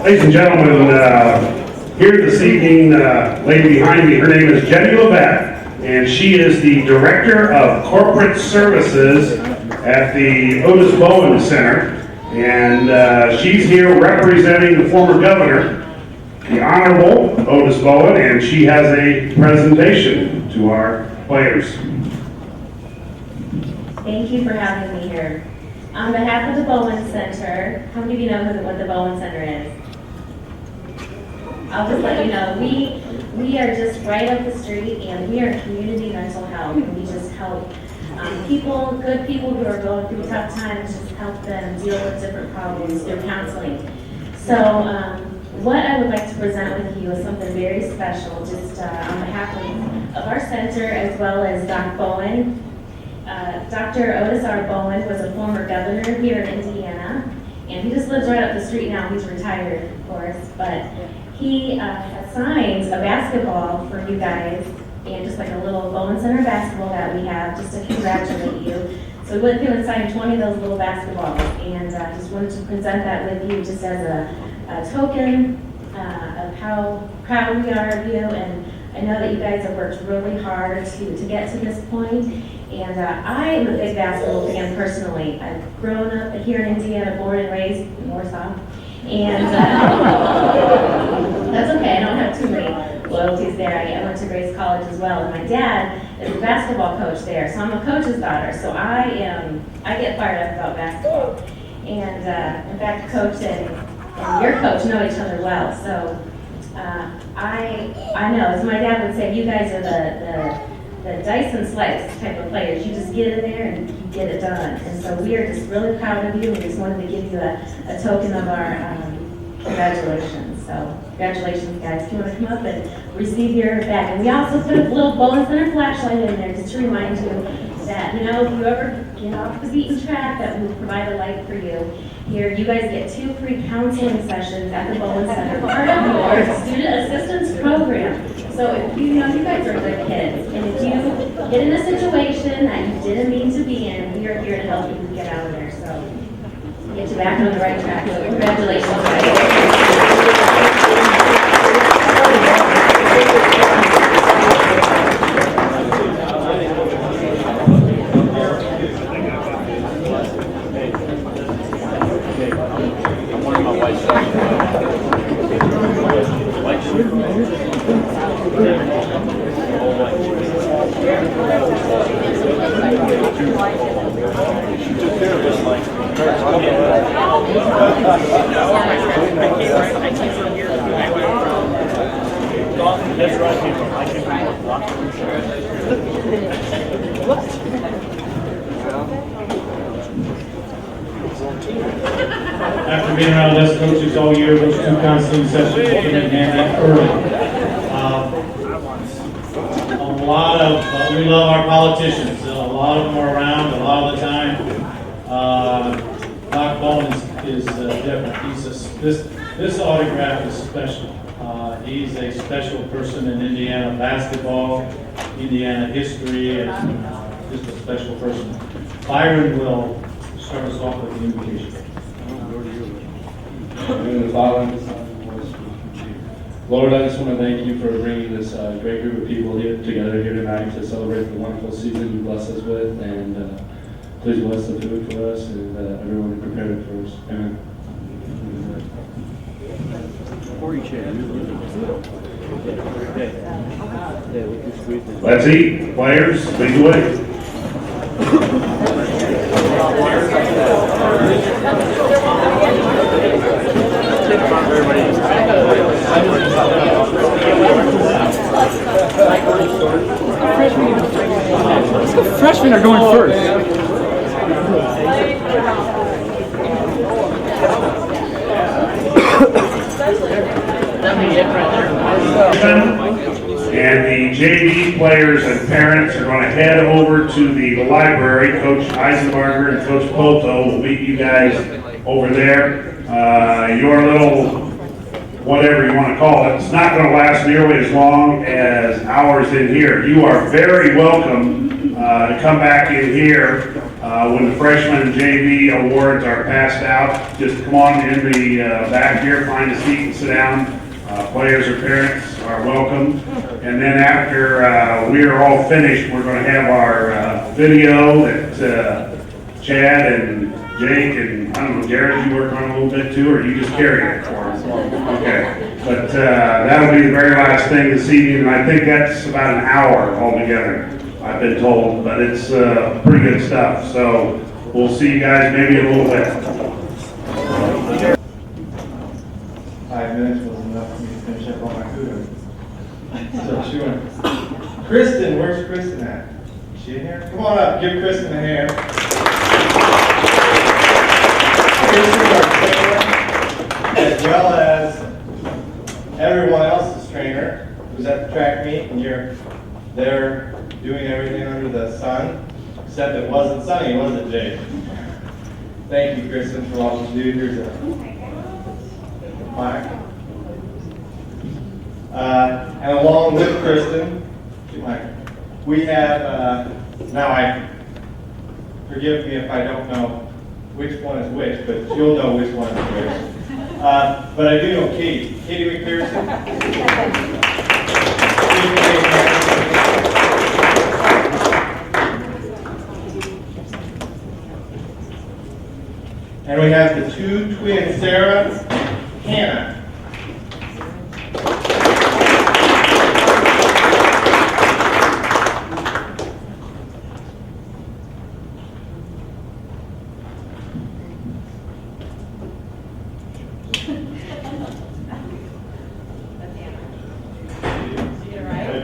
Ladies and gentlemen, here this evening, lady behind me, her name is Jenny Levette, and she is the Director of Corporate Services at the Otis Bowen Center, and she's here representing the former governor, the Honorable Otis Bowen, and she has a presentation to our players. Thank you for having me here. On behalf of the Bowen Center, how many of you know what the Bowen Center is? I'll just let you know, we are just right up the street, and we are community mental health, and we just help people, good people who are going through tough times, just help them deal with different problems through counseling. So what I would like to present with you is something very special, just on behalf of our center as well as Doc Bowen. Dr. Otis R. Bowen was a former governor here in Indiana, and he just lives right up the street now. He's retired, of course, but he assigned a basketball for you guys, and just like a little Bowen Center basketball that we have, just to congratulate you. So we went through and signed 20 of those little basketballs, and just wanted to present that with you just as a token of how proud we are of you. And I know that you guys have worked really hard to get to this point. And I am a big basketball fan personally. I've grown up here in Indiana, born and raised in Warsaw. And that's okay, I don't have too many loyalties there. I went to Grace College as well, and my dad is a basketball coach there, so I'm a coach's daughter, so I get fired up about basketball. And in fact, Coach and your coach know each other well, so I know, as my dad would say, you guys are the dice and slice type of players. You just get in there and you get it done. And so we are just really proud of you. We just wanted to give you a token of our congratulations. So congratulations, guys. If you want to come up and receive your bag. And we also put a little Bowen Center flashlight in there just to remind you that, you know, if you ever get off the beaten track, that we provide a light for you. Here, you guys get 2 free counseling sessions at the Bowen Center, part of your student assistance program. So if you know you guys are good kids, and if you get in a situation that you didn't mean to be in, we are here to help you get out of there. So get you back on the right track. So congratulations, guys. After being around us coaches all year, those 2 counseling sessions came in handy early. We love our politicians. A lot of them are around a lot of the time. Doc Bowen is different. This autograph is special. He's a special person in Indiana basketball, Indiana history, and just a special person. Byron will start us off with the invitation. Lord, I just want to thank you for bringing this great group of people here together here tonight to celebrate the wonderful season you blessed us with, and please bless the food for us and everyone who prepared it for us. Amen. Let's eat, players, lead the way. Freshmen are going first. JV players and parents are going to head over to the library. Coach Eisenbarger and Coach Poto will meet you guys over there. Your little, whatever you want to call it, it's not going to last nearly as long as ours in here. You are very welcome to come back in here when the freshman and JV awards are passed out. Just come on in the back here, find a seat and sit down. Players or parents are welcome. And then after we are all finished, we're going to have our video that Chad and Jake and, I don't know, Jared, you work on a little bit too, or you just carry it for us? Okay. But that'll be the very last thing this evening, and I think that's about an hour altogether, I've been told, but it's pretty good stuff. So we'll see you guys maybe in a little bit. 5 minutes was enough for me to finish up all my food. Still chewing. Kristen, where's Kristen at? Is she in here? Come on up, give Kristen a hand. Kristen, our trainer, as well as everyone else's trainer who's at the track meet, and you're there doing everything under the sun, except it wasn't sunny, was it, Jay? Thank you, Kristen, for all you do. Here's a plaque. And along with Kristen, we have, forgive me if I don't know which one is which, but you'll know which one is which. But I do know Katie. Katie McPherson. And we have the two twins, Sarah, Hannah.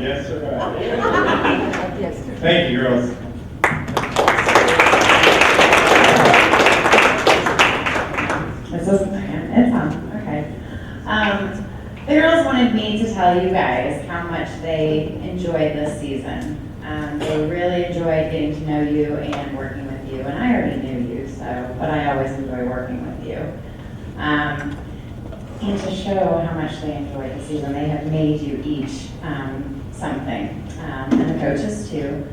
Yes, sir. Thank you, girls. It's on, okay. The girls wanted me to tell you guys how much they enjoyed this season. They really enjoyed getting to know you and working with you, and I already knew you, but I always enjoy working with you. And to show how much they enjoyed the season, they have made you each something, and the coaches too.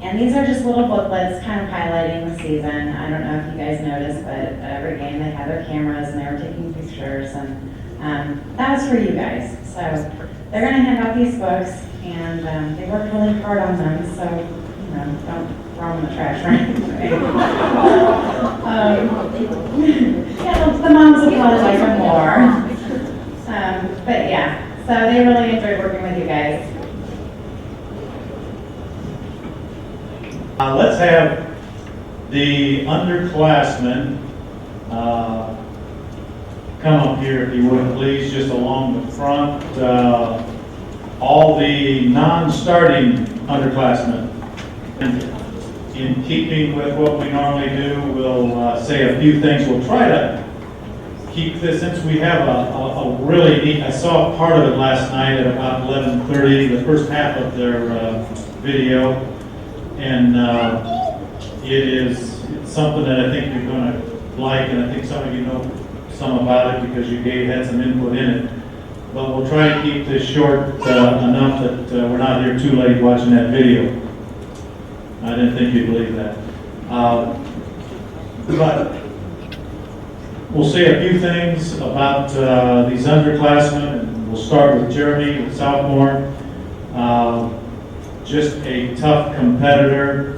And these are just little booklets kind of highlighting the season. I don't know if you guys noticed, but every game they had their cameras and they were taking pictures, and that was for you guys. So they're going to hand out these books, and they worked really hard on them, so don't throw them in the trash, right? Yeah, the moms will probably like them more. But yeah, so they really enjoyed working with you guys. Let's have the underclassmen come up here, if you would, please, just along the front. All the non-starting underclassmen. In keeping with what we normally do, we'll say a few things. We'll try to keep this, since we have a really neat, I saw part of it last night at about 11:30, the first half of their video. And it's something that I think you're going to like, and I think some of you know some about it because you had some input in it. But we'll try to keep this short enough that we're not here too late watching that video. I didn't think you'd believe that. But we'll say a few things about these underclassmen, and we'll start with Jeremy at Southmore. Just a tough competitor,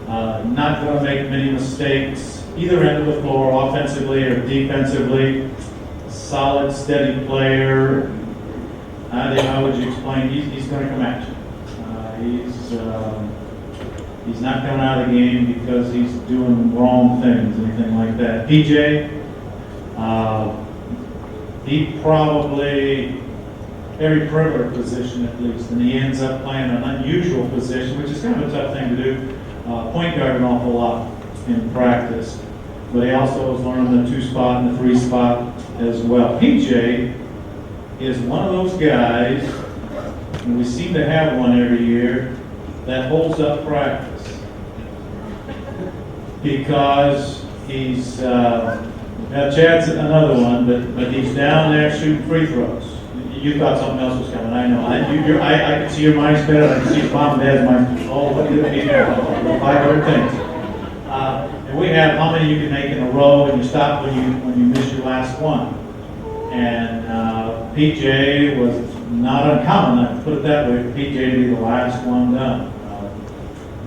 not going to make many mistakes, either end of the floor, offensively or defensively. Solid, steady player. How would you explain? He's going to come at you. He's not coming out of the game because he's doing wrong things, anything like that. PJ, he probably every perimeter position at least, and he ends up playing an unusual position, which is kind of a tough thing to do. Point guard an awful lot in practice, but he also is learning the 2-spot and the 3-spot as well. PJ is one of those guys and we seem to have one every year, that holds up practice. Because he's, now Chad's another one, but he's down there shooting free throws. You thought something else was coming, I know. I can see your mind's better, I can see your mom and dad's mind. Oh, what did it be there? 500 things. And we have how many you can make in a row, and you stop when you miss your last one. And PJ was not uncommon, I put it that way, for PJ to be the last one done.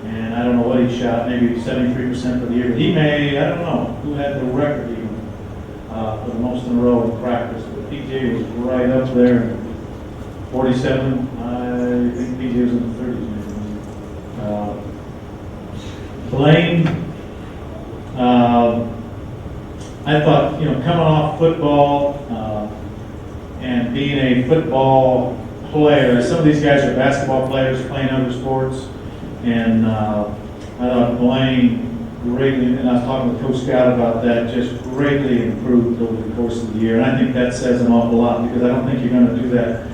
And I don't know what he shot, maybe 73% for the year. But he may, I don't know, who had the record even for the most in a row in practice. But PJ was right up there. 47, I think PJ was in the 30s maybe. Blaine, I thought, coming off football and being a football player, some of these guys are basketball players playing other sports, and I thought Blaine greatly, and I was talking with Coach Scott about that, just greatly improved over the course of the year. And I think that says an awful lot, because I don't think you're going to do that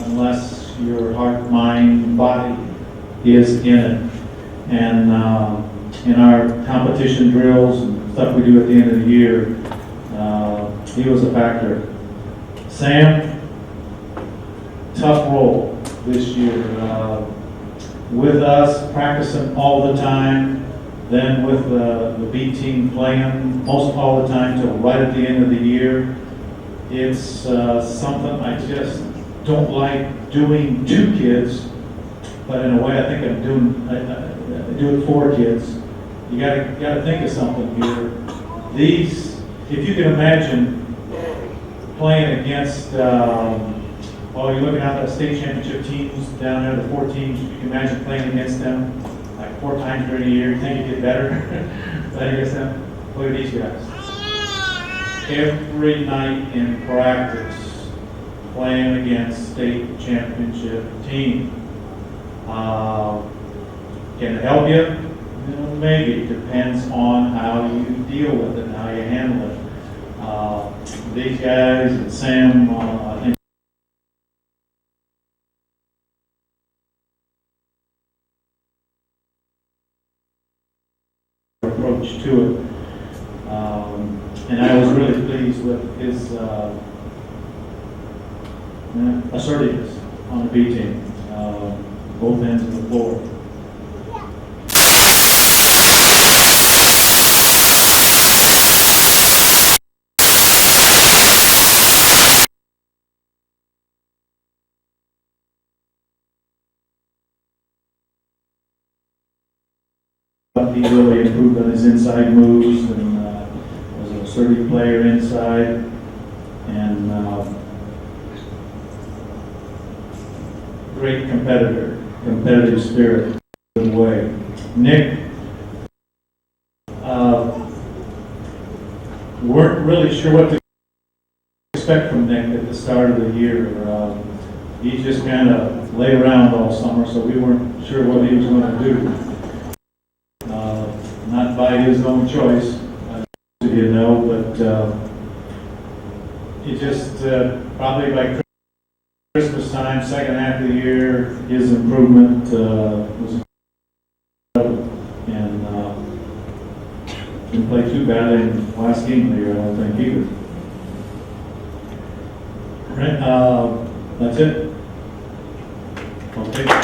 unless your heart, mind, body is in it. And in our competition drills and stuff we do at the end of the year, he was a factor. Sam, tough role this year. With us practicing all the time, then with the B team playing most all the time till right at the end of the year. It's something I just don't like doing to kids, but in a way I think I do it for kids. You gotta think of something here. These, if you can imagine playing against, you're looking at the state championship teams down there, the 4 teams, you can imagine playing against them like 4 times during the year. You think you get better playing against them? Look at these guys. Every night in practice, playing against state championship team. Can it help you? Maybe. It depends on how you deal with it and how you handle it. These guys and Sam, I think approach to it. And I was really pleased with his assertiveness on the B team, both ends of the floor. He really improved on his inside moves and was an assertive player inside, and great competitive spirit in a way. Nick, weren't really sure what to expect from Nick at the start of the year. He just kind of lay around all summer, so we weren't sure what he was going to do. Not by his own choice, but he just probably by Christmas time, second half of the year, his improvement was incredible, and didn't play too bad in the last game of the year, I don't think either. Right, that's it. Okay.